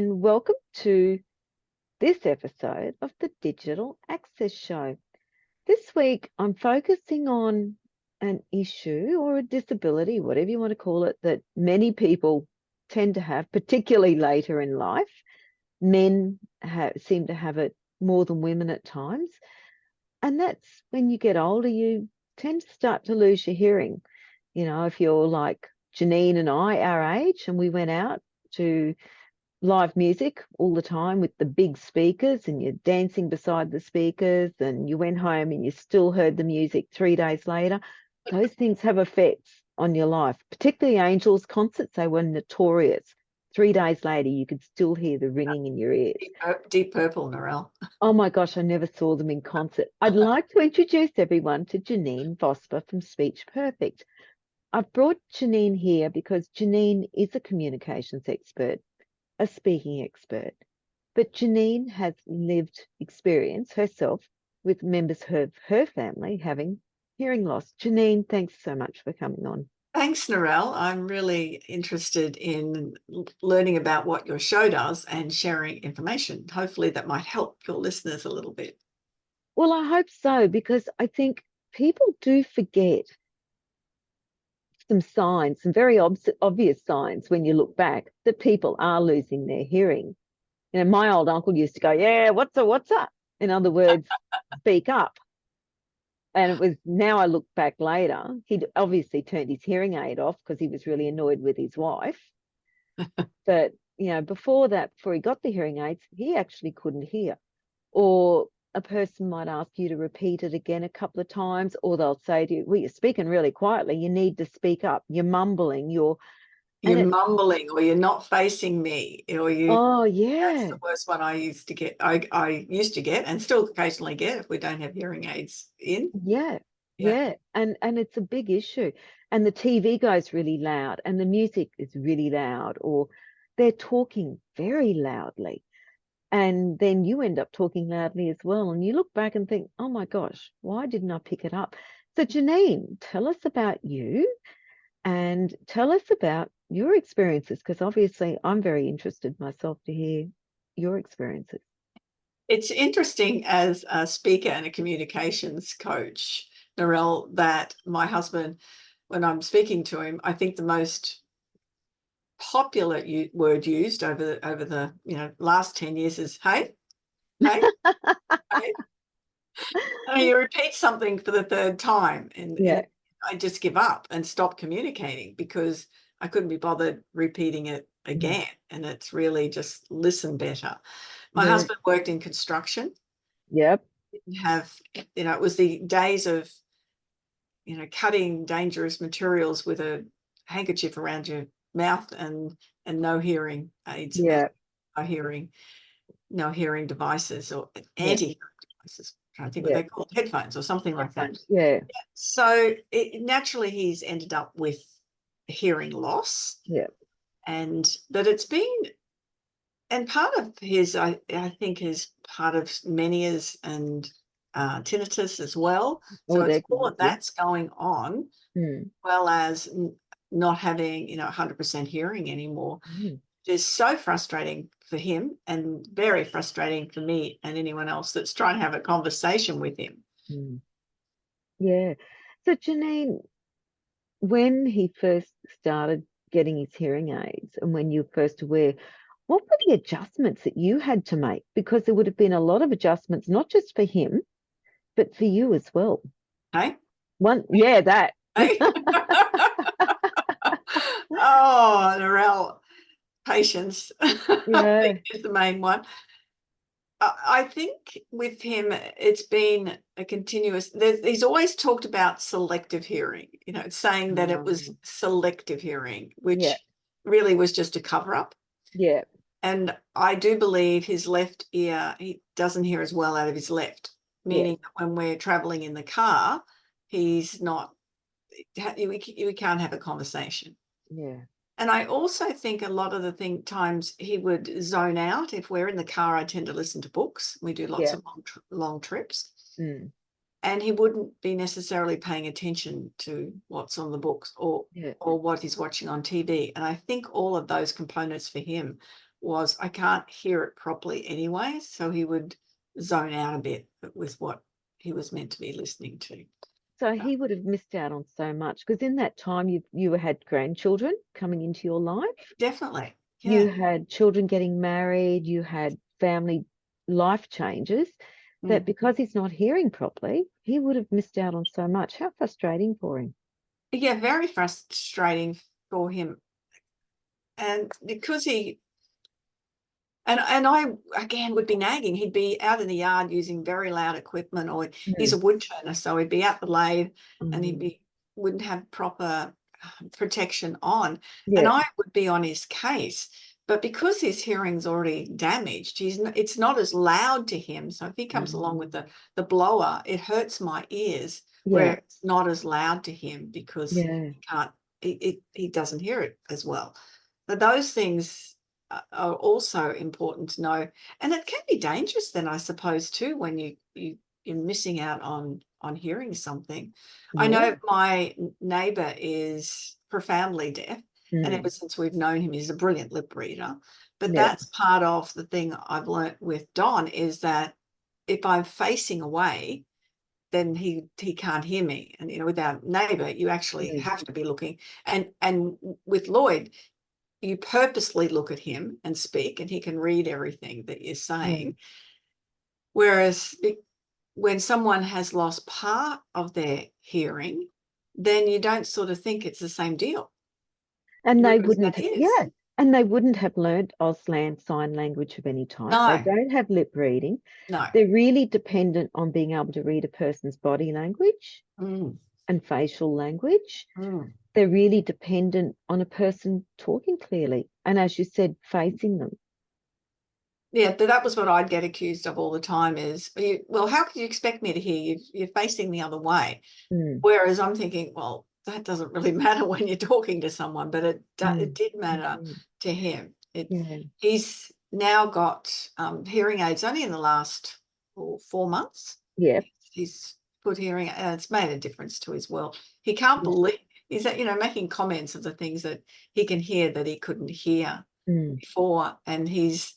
and welcome to this episode of the Digital Access Show. This week, I'm focusing on an issue or a disability, whatever you want to call it, that many people tend to have, particularly later in life. Men seem to have it more than women at times. And that's when you get older, you tend to start to lose your hearing. You know, if you're like Janeen and I, our age, and we went out to live music all the time with the big speakers and you're dancing beside the speakers and you went home and you still heard the music 3 days later, those things have effects on your life, particularly Angels concerts. They were notorious. 3 days later, you could still hear the ringing in your ears. Deep Purple, Narelle. Oh my gosh, I never saw them in concert. I'd like to introduce everyone to Janeen Vosper from Speech Perfect. I've brought Janeen here because Janeen is a communications expert, a speaking expert, but Janeen has lived experience herself with members of her family having hearing loss. Janeen, thanks so much for coming on. Thanks, Narelle. I'm really interested in learning about what your show does and sharing information. Hopefully that might help your listeners a little bit. Well, I hope so, because I think people do forget some signs, some very obvious signs when you look back that people are losing their hearing. You know, my old uncle used to go, yeah, what's up? In other words, speak up. And it was, now I look back later, he'd obviously turned his hearing aid off because he was really annoyed with his wife. But, you know, before that, before he got the hearing aids, he actually couldn't hear. Or a person might ask you to repeat it again a couple of times, or they'll say to you, well, you're speaking really quietly, you need to speak up, you're mumbling, you're mumbling, or you're not facing me, or you. Oh yeah, that's the worst one I used to get. I used to get and still occasionally get if we don't have hearing aids in. yeah. And it's a big issue. And the TV goes really loud and the music is really loud, or they're talking very loudly. And then you end up talking loudly as well. And you look back and think, oh my gosh, why didn't I pick it up? So Janeen, tell us about you and tell us about your experiences, because obviously I'm very interested myself to hear your experiences. It's interesting as a speaker and a communications coach, Narelle, that my husband, when I'm speaking to him, I think the most popular word used over the last 10 years is hey. Hey. And you repeat something for the third time and I just give up and stop communicating because I couldn't be bothered repeating it again. And it's really just listen better. My husband worked in construction. Yep. It was the days of cutting dangerous materials with a handkerchief around your mouth and no hearing aids. Yeah. No hearing devices or anti-hearing devices. I think what they call headphones or something like that. Yeah. So naturally he's ended up with hearing loss. Yeah. But it's been, and part of his, I think, is part of Meniere's and tinnitus as well. So it's all of that's going on, well as not having 100% hearing anymore. It's so frustrating for him and very frustrating for me and anyone else that's trying to have a conversation with him. Yeah. So Janeen, when he first started getting his hearing aids and when you were first aware, what were the adjustments that you had to make? Because there would have been a lot of adjustments, not just for him, but for you as well. Hey? That. Hey? Oh, Narelle. Patience, I think is the main one. I think with him, it's been a continuous, he's always talked about selective hearing, saying that it was selective hearing, which really was just a cover up. Yeah. And I do believe his left ear, he doesn't hear as well out of his left, meaning that when we're traveling in the car, he's not, we can't have a conversation. Yeah. And I also think a lot of the times he would zone out. If we're in the car, I tend to listen to books. We do lots of long trips. And he wouldn't be necessarily paying attention to what's on the books or what he's watching on TV. And I think all of those components for him was, I can't hear it properly anyway. So he would zone out a bit with what he was meant to be listening to. So he would have missed out on so much, because in that time you had grandchildren coming into your life. Definitely. You Yeah. had children getting married, you had family life changes, that because he's not hearing properly, he would have missed out on so much. How frustrating for him. Yeah, very frustrating for him. And because and I, again, would be nagging. He'd be out in the yard using very loud equipment, or he's a wood turner, so he'd be at the lathe and wouldn't have proper protection on. And Yeah. I would be on his case. But because his hearing's already damaged, it's not as loud to him. So if he comes along with the blower, it hurts my ears, where it's not as loud to him because he doesn't hear it as well. But those things are also important to know, and it can be dangerous then, I suppose, too, when you're missing out on hearing something. I know my neighbour is profoundly deaf, and ever since we've known him, he's a brilliant lip reader. But that's part of the thing I've learnt with Don, is that if I'm facing away, then he can't hear me. And with our neighbour, you actually have to be looking. And with Lloyd, you purposely look at him and speak, and he can read everything that you're saying. Whereas when someone has lost part of their hearing, then you don't sort of think it's the same deal. And they Whereas wouldn't, that is. and they wouldn't have learned Auslan sign language of any type. They No, don't have lip reading. no. They're really dependent on being able to read a person's body language and facial language. They're really dependent on a person talking clearly. And as you said, facing them. Yeah, but that was what I'd get accused of all the time is, well, how could you expect me to hear you? You're facing the other way. Whereas I'm thinking, well, that doesn't really matter when you're talking to someone, but it did matter to him. He's now got hearing aids only in the last 4 months. Yeah. He's put hearing, and it's made a difference to his world. He can't believe, he's making comments of the things that he can hear that he couldn't hear before, and he's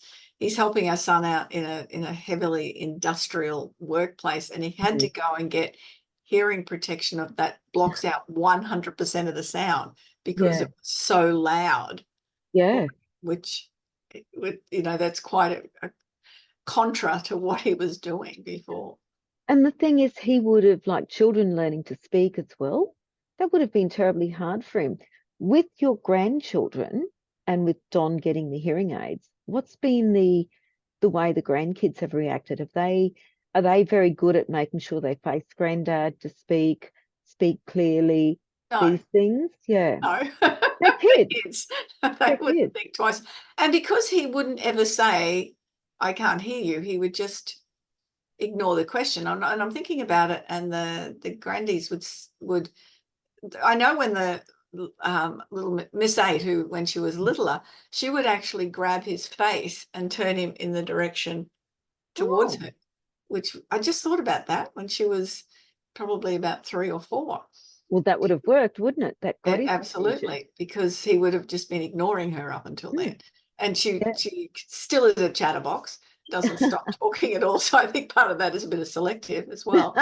helping our son out in a heavily industrial workplace, and he had to go and get hearing protection that blocks out 100% of the sound because it was so loud. Which that's quite a contra to what he was doing before. And the thing is, he would have, like children learning to speak as well, that would have been terribly hard for him. With your grandchildren and with Don getting the hearing aids, what's been the way the grandkids have reacted? Are they very good at making sure they face granddad to speak clearly, these things? Yeah. No. They're kids. They wouldn't think twice. And because he wouldn't ever say, I can't hear you, he would just ignore the question. And I'm thinking about it, and the grandies would I know when the little Miss 8, who when she was littler, she would actually grab his face and turn him in the direction towards her, which I just thought about that when she was probably about 3 or 4. Well, that would have worked, wouldn't it? That got his Absolutely, attention. because he would have just been ignoring her up until then. And she still is a chatterbox, doesn't stop talking at all. So I think part of that is a bit of selective as well.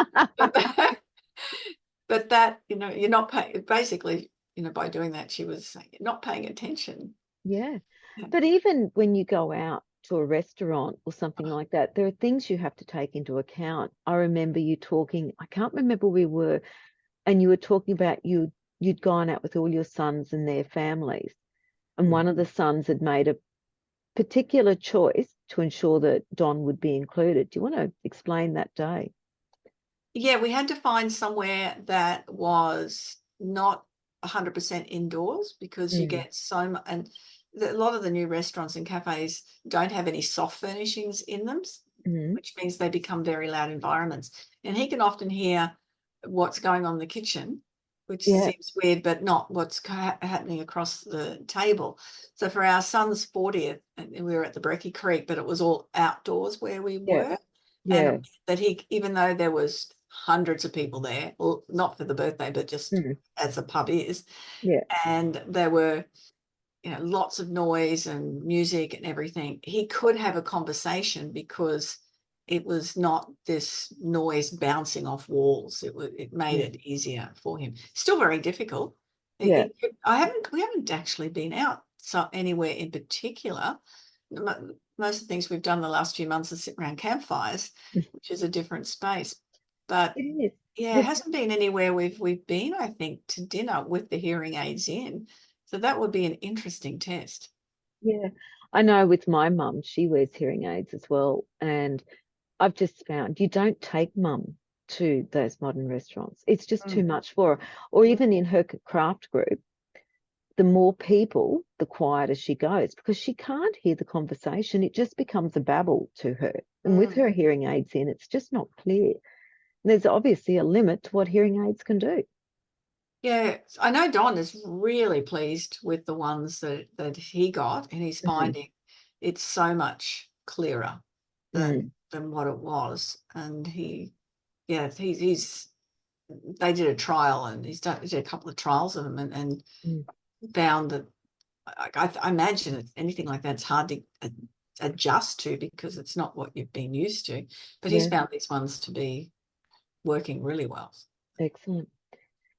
But that, you're not paying, basically, by doing that, she was saying, you're not paying attention. Yeah. But even when you go out to a restaurant or something like that, there are things you have to take into account. I remember you talking, I can't remember where we were, and you were talking about you'd gone out with all your sons and their families, and one of the sons had made a particular choice to ensure that Don would be included. Do you want to explain that day? Yeah, we had to find somewhere that was not 100% indoors, because you get so much, and a lot of the new restaurants and cafes don't have any soft furnishings in them, which means they become very loud environments. And he can often hear what's going on in the kitchen, which seems weird, but not what's happening across the table. So for our son's 40th, and we were at the Brecky Creek, but it was all outdoors where we were. And that even though there was hundreds of people there, well, not for the birthday, but just as the pub is. And there were lots of noise and music and everything, he could have a conversation because it was not this noise bouncing off walls. It made it easier for him. Still very difficult. Yeah. We haven't actually been out anywhere in particular. Most of the things we've done the last few months is sit around campfires, which is a different space. But It is. yeah, it hasn't been anywhere we've been, I think, to dinner with the hearing aids in. So that would be an interesting test. Yeah. I know with my mum, she wears hearing aids as well. And I've just found you don't take mum to those modern restaurants. It's just too much for her. Or even in her craft group, the more people, the quieter she goes because she can't hear the conversation. It just becomes a babble to her. And with her hearing aids in, it's just not clear. There's obviously a limit to what hearing aids can do. Yeah, I know Don is really pleased with the ones that he got, and he's finding it's so much clearer than what it was. And he's they did a trial, and he did a couple of trials of them, and found that I imagine anything like that's hard to adjust to because it's not what you've been used to. But he's found these ones to be working really well. Excellent.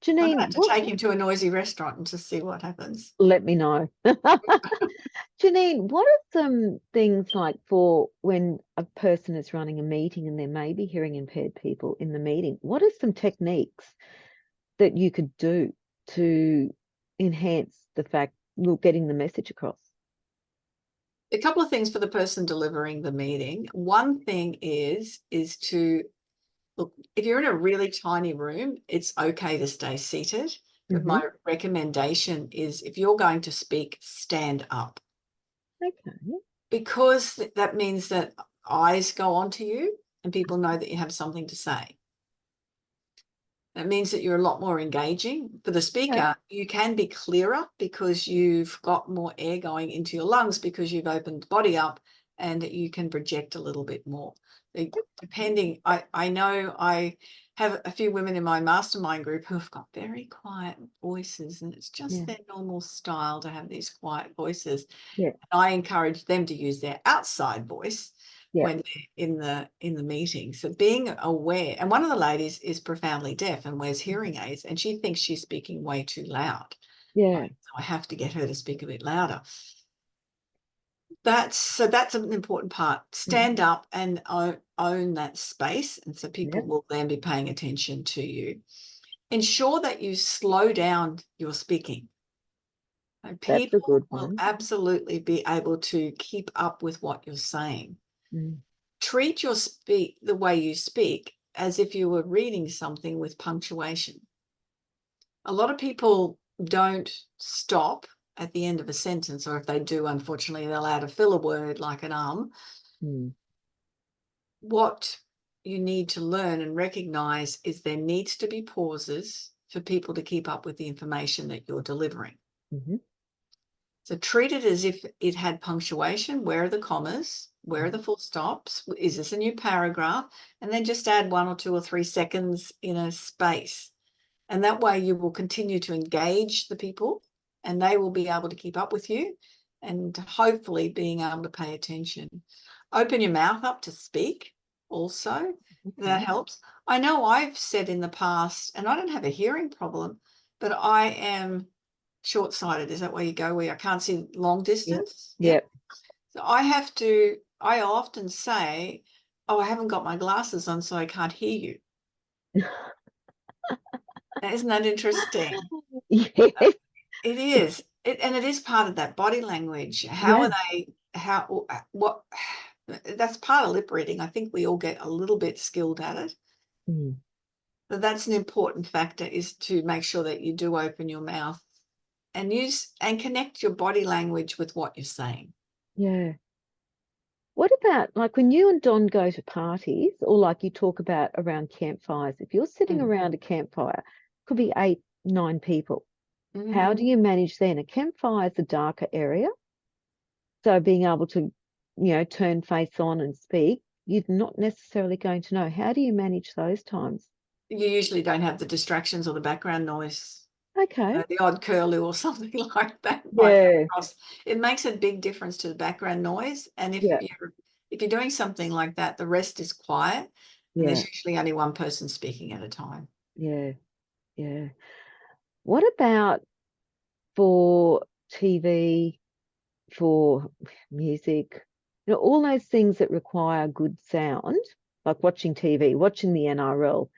I'm going to Janeen, have to take him to a noisy restaurant and just see what happens. let me know. Janeen, what are some things like for when a person is running a meeting and there may be hearing impaired people in the meeting? What are some techniques that you could do to enhance the fact you're getting the message across? A couple of things for the person delivering the meeting. One thing is to look, if you're in a really tiny room, it's okay to stay seated. But my recommendation is if you're going to speak, stand up. Okay. Because that means that eyes go onto you and people know that you have something to say. That means that you're a lot more engaging. For the speaker, you can be clearer because you've got more air going into your lungs because you've opened the body up and you can project a little bit more. Depending, I know I have a few women in my mastermind group who have got very quiet voices, and it's just their normal style to have these quiet voices. Yeah. I encourage them to use their outside voice Yeah. when they're in the meeting. So being aware, and one of the ladies is profoundly deaf and wears hearing aids, and she thinks she's speaking way too loud. Yeah. So I have to get her to speak a bit louder. That's an important part. Stand up and own that space, and so people will then be paying attention to you. Ensure that you slow down your speaking. And That's a people good will one. absolutely be able to keep up with what you're saying. Treat your the way you speak as if you were reading something with punctuation. A lot of people don't stop at the end of a sentence, or if they do, unfortunately, they'll add a filler word like an What you need to learn and recognize is there needs to be pauses for people to keep up with the information that you're delivering. So treat it as if it had punctuation. Where are the commas? Where are the full stops? Is this a new paragraph? And then just add 1 or 2 or 3 seconds in a space. And that way you will continue to engage the people and they will be able to keep up with you and hopefully being able to pay attention. Open your mouth up to speak also. That helps. I know I've said in the past, and I don't have a hearing problem, but I am short-sighted. Is that where you go, where I can't see long distance? Yep. So I often say, oh, I haven't got my glasses on, so I can't hear you. Isn't that interesting? Yes. It is. And it is part of that body language. That's part of lip reading. I think we all get a little bit skilled at it. But that's an important factor, is to make sure that you do open your mouth and connect your body language with what you're saying. Yeah. What about like when you and Don go to parties, or like you talk about around campfires? If you're sitting around a campfire, could be 8, 9 people. How do you manage then? A campfire is a darker area. So being able to, turn face on and speak, you're not necessarily going to know. How do you manage those times? You usually don't have the distractions or the background noise. Okay. The odd curlew or something like that might come Yeah. across. It makes a big difference to the background noise. And if Yeah. you're doing something like that, the rest is quiet, and Yeah. there's usually only one person speaking at a time. Yeah. Yeah. What about for TV, for music, all those things that require good sound, like watching TV, watching the NRL,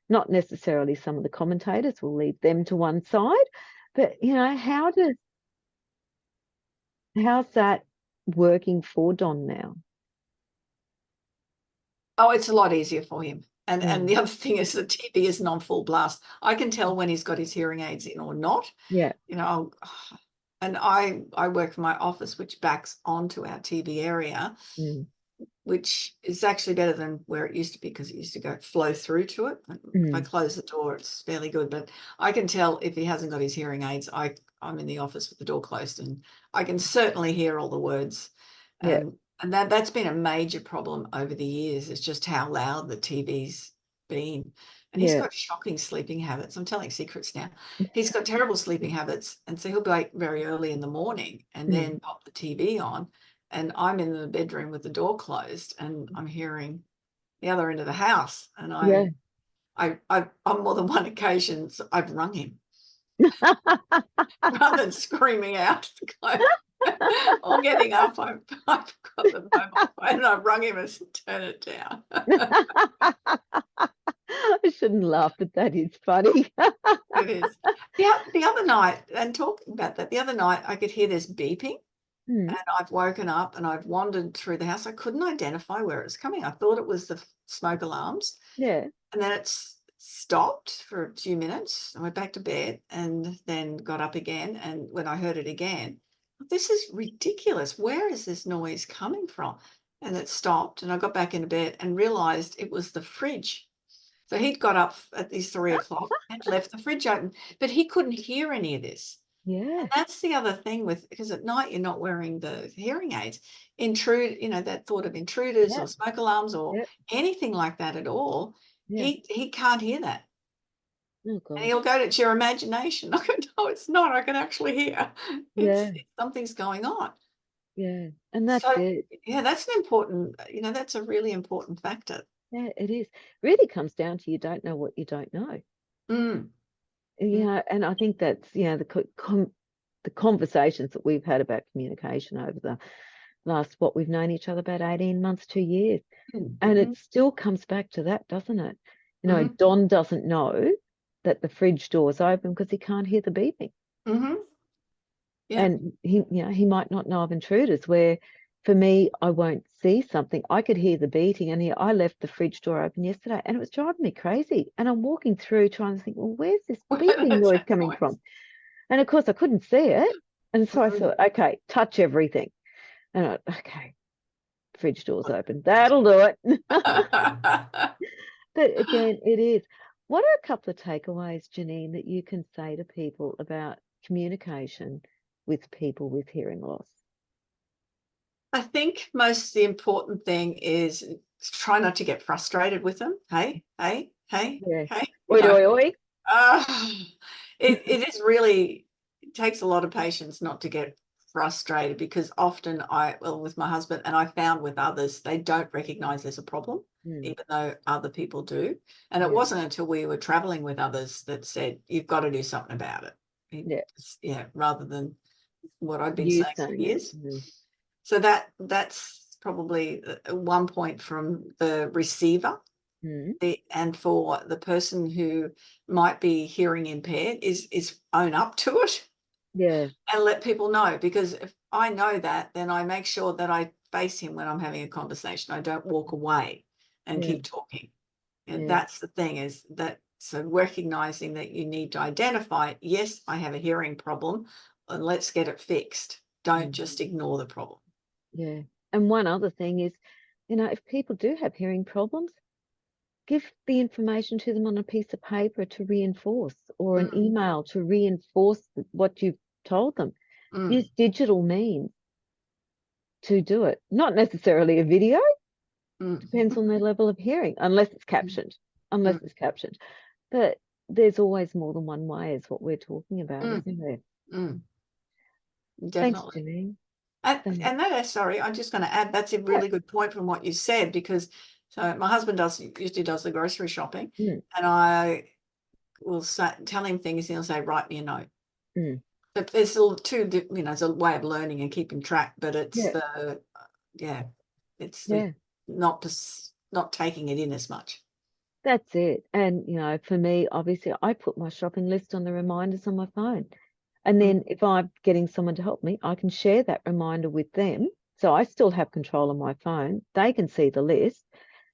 not necessarily some of the commentators, we'll leave them to one side, but how's that working for Don now? Oh, it's a lot easier for him. And the Mm. other thing is the TV isn't on full blast. I can tell when he's got his hearing aids in or not. Yeah. And I work from my office, which backs onto our TV area, Mm. which is actually better than where it used to be, because it used to flow through to it. If I close the door, it's fairly good, but I can tell if he hasn't got his hearing aids. I'm in the office with the door closed, and I can certainly hear all the words. Yeah. And that's been a major problem over the years, is just how loud the TV's been. And he's Yeah. got shocking sleeping habits. I'm telling secrets now. He's got terrible sleeping habits. And so he'll be like very early in the morning and Mm. then pop the TV on. And I'm in the bedroom with the door closed, and I'm hearing the other end of the house. And Yeah. on more than one occasion, I've rung him rather than screaming out or getting up. I've got the mobile phone and I've rung him and said, turn it down. I shouldn't laugh, but that is funny. It is. The other night, and talking about that, the other night I could hear this beeping, Mm. and I've woken up and I've wandered through the house. I couldn't identify where it was coming. I thought it was the smoke alarms, Yeah. and then it's stopped for a few minutes. I went back to bed and then got up again. And when I heard it again, this is ridiculous. Where is this noise coming from? And it stopped, and I got back into bed and realized it was the fridge. So he'd got up at these 3 o'clock and left the fridge open, but he couldn't hear any of this. Yeah. And that's the other thing because at night you're not wearing the hearing aids. That thought of intruders Yeah. or smoke alarms or Yeah. anything like that at all, Yeah. he can't hear that. Oh And gosh. he'll go, it's your imagination. I go, no, it's not. I can actually hear. Yeah. Something's going on. Yeah. And that's So it. yeah, that's an important, that's a really important factor. Yeah, it is. Really comes down to you don't know what you don't know. Mm, mm, Yeah, and I think that's, the conversations that we've had about communication over the last, what we've known each other about 18 months, 2 years. mm, And mm, it still comes back to that, doesn't it? mm, Don doesn't know that the fridge door's open because he can't hear the beeping. mm, yeah. And he might not know of intruders, where for me, I won't see something. I could hear the beating, and I left the fridge door open yesterday, and it was driving me crazy. And I'm walking through trying to think, well, where's this Where beeping does noise that coming noise? from? And of course, I couldn't see it. And so I Mm. thought, okay, touch everything. And okay, fridge door's open. That'll do it. But again, it is. What are a couple of takeaways, Janine, that you can say to people about communication with people with hearing loss? I think the important thing is try not to get frustrated with them. Hey, hey, hey, Yeah. hey, Oi, oi, oi. uh, it is really, it takes a lot of patience not to get frustrated, because often with my husband, and I found with others, they don't recognize there's a problem, Mm, even though other people do. And it yeah. wasn't until we were traveling with others that said, you've got to do something about it. Yeah. Yeah, rather than what I'd been You saying for saying it. years. Mm, So that's probably one point from the receiver. mm, And for the person who might be hearing impaired is own up to it yeah. and let people know, because if I know that, then I make sure that I face him when I'm having a conversation. I don't walk away and Yeah. keep talking. And Yeah. that's the thing, is that, so recognizing that you need to identify, yes, I have a hearing problem, and let's get it fixed. Don't Mm, just ignore the problem. yeah. And one other thing is, if people do have hearing problems, give the information to them on a piece of paper to reinforce, or an Mm, email to reinforce what you've told them. mm, Use digital means to do it. Not necessarily a video, mm, depends on their level of hearing, unless it's mm, captioned. mm. But there's always more than one way is what we're talking about, isn't there? Thanks, Definitely. Janeen. And that, sorry, I'm just going to add, that's a really good point from what you said, because so my husband usually does the grocery shopping, and I will tell him things, and he'll say, write me a note. But there's still it's a way of learning and keeping track, but it's not taking it in as much. That's it. And, for me, obviously, I put my shopping list on the reminders on my phone. And then if I'm getting someone to help me, I can share that reminder with them. So I still have control of my phone. They can see the list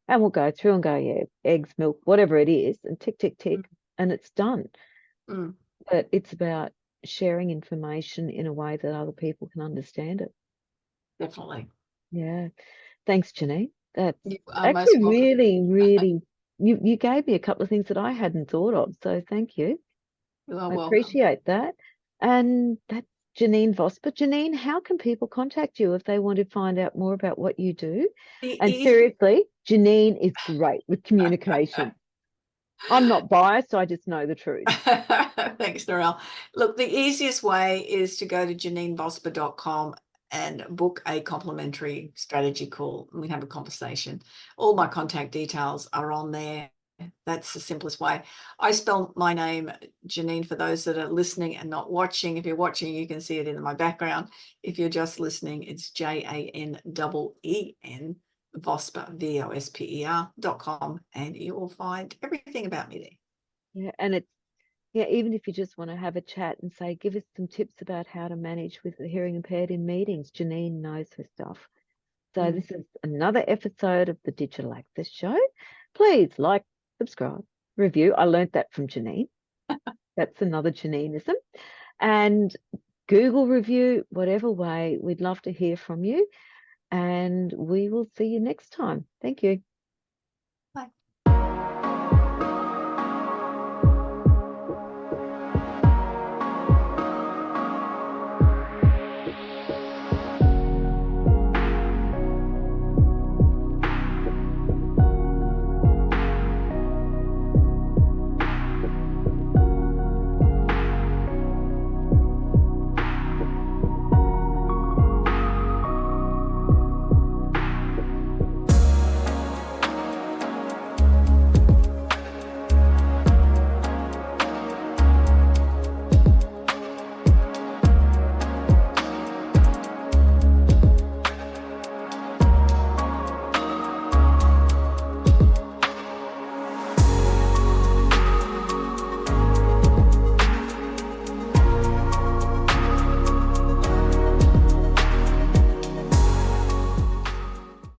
and we'll go through and go, yeah, eggs, milk, whatever it is, and tick, tick, tick, and it's done. But it's about sharing information in a way that other people can understand it. Definitely. Yeah. Thanks, Janeen. That's actually really, really, you gave me a couple of things that I hadn't thought of. So thank you. I appreciate that. And that's Janeen Vosper. Janeen, how can people contact you if they want to find out more about what you do? And seriously, Janeen is great with communication. I'm not biased, I just know the truth. Thanks, Narelle. Look, the easiest way is to go to janeenvosper.com and book a complimentary strategy call, and we have a conversation. All my contact details are on there. That's the simplest way. I spell my name, Janeen, for those that are listening and not watching. If you're watching, you can see it in my background. If you're just listening, it's Janeen Vosper, VOSPER.com, and you will find everything about me there. Yeah, and it's even if you just want to have a chat and say, give us some tips about how to manage with the hearing impaired in meetings, Janeen knows her stuff. So this is another episode of the Digital Access Show. Please like, subscribe, review. I learned that from Janeen. That's another Janeenism. And Google review, whatever way. We'd love to hear from you. And we will see you next time. Thank you.